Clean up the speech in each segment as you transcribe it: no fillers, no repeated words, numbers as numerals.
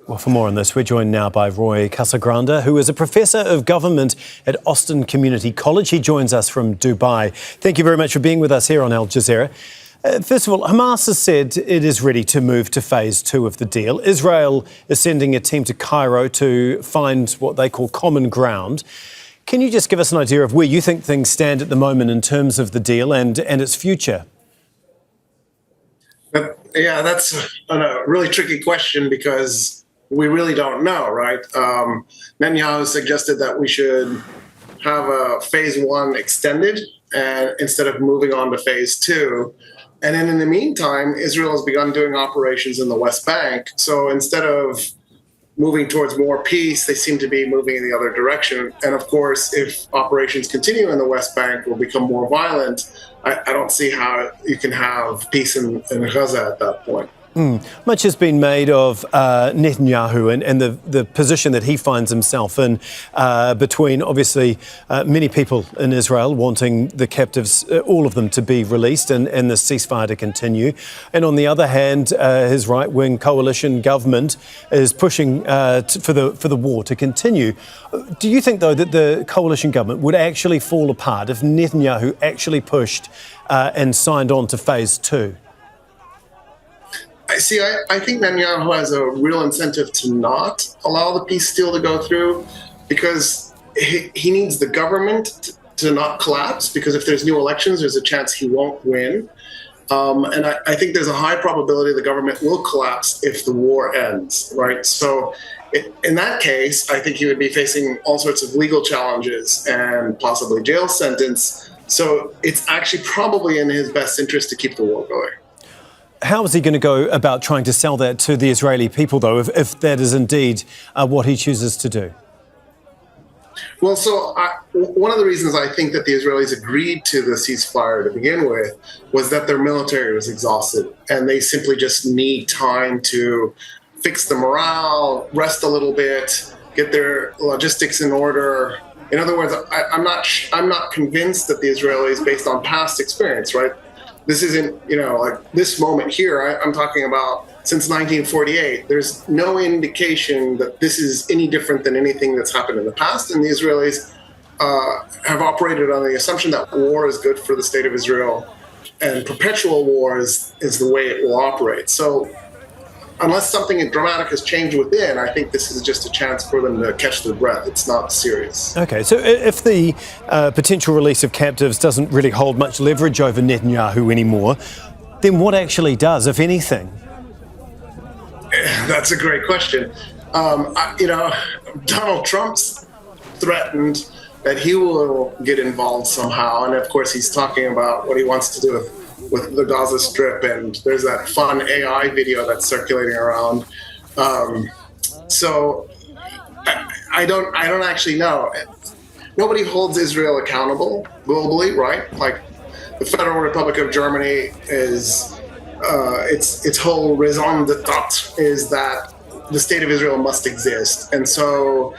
Well, for more on this, we're joined now by Roy Casagrande, who is a professor of government at Austin Community College. He joins us from Dubai. Thank you very much for being with us here on Al Jazeera. First of all, Hamas has said it is ready to move to phase 2 of the deal. Israel is sending a team to Cairo to find what they call common ground. Can you just give us an idea of where you think things stand at the moment in terms of the deal and its future? Yeah, that's a really tricky question because we really don't know, right? Netanyahu suggested that we should have a phase 1 extended and instead of moving on to phase 2. And then in the meantime, Israel has begun doing operations in the West Bank. So instead of moving towards more peace, they seem to be moving in the other direction. And of course, if operations continue in the West Bank will become more violent, I don't see how you can have peace in Gaza at that point. Much has been made of Netanyahu and the position that he finds himself in between, obviously, many people in Israel wanting the captives, all of them, to be released and the ceasefire to continue. And on the other hand, his right-wing coalition government is pushing for the war to continue. Do you think, though, that the coalition government would actually fall apart if Netanyahu actually pushed and signed on to phase 2? I think Netanyahu has a real incentive to not allow the peace deal to go through because he needs the government to not collapse, because if there's new elections, there's a chance he won't win. And I think there's a high probability the government will collapse if the war ends, right? So in that case, I think he would be facing all sorts of legal challenges and possibly jail sentence. So it's actually probably in his best interest to keep the war going. How is he going to go about trying to sell that to the Israeli people, though, if that is indeed what he chooses to do? Well, so one of the reasons I think that the Israelis agreed to the ceasefire to begin with was that their military was exhausted and they simply just need time to fix the morale, rest a little bit, get their logistics in order. In other words, I'm not convinced that the Israelis, based on past experience, right? This isn't, like this moment here, I'm talking about since 1948. There's no indication that this is any different than anything that's happened in the past. And the Israelis have operated on the assumption that war is good for the state of Israel and perpetual war is the way it will operate. So unless something dramatic has changed within, I think this is just a chance for them to catch their breath. It's not serious. OK, so if the potential release of captives doesn't really hold much leverage over Netanyahu anymore, then what actually does, if anything? That's a great question. Donald Trump's threatened that he will get involved somehow. And of course, he's talking about what he wants to do with the Gaza Strip, and there's that fun AI video that's circulating around. So I don't actually know. Nobody holds Israel accountable globally, right? Like the Federal Republic of Germany is its whole raison d'etre is that the state of Israel must exist, and so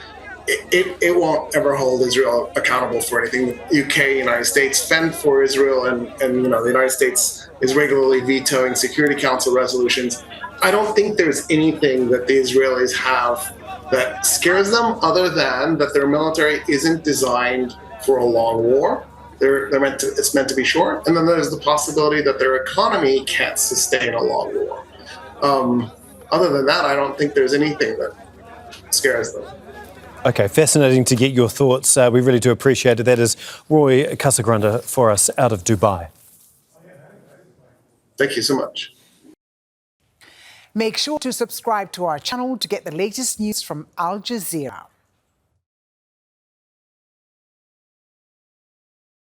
it won't ever hold Israel accountable for anything. The UK, United States fend for Israel, and the United States is regularly vetoing Security Council resolutions. I don't think there's anything that the Israelis have that scares them other than that their military isn't designed for a long war. It's meant to be short. And then there's the possibility that their economy can't sustain a long war. Other than that, I don't think there's anything that scares them. OK, fascinating to get your thoughts. We really do appreciate it. That is Roy Casagrande for us out of Dubai. Thank you so much. Make sure to subscribe to our channel to get the latest news from Al Jazeera.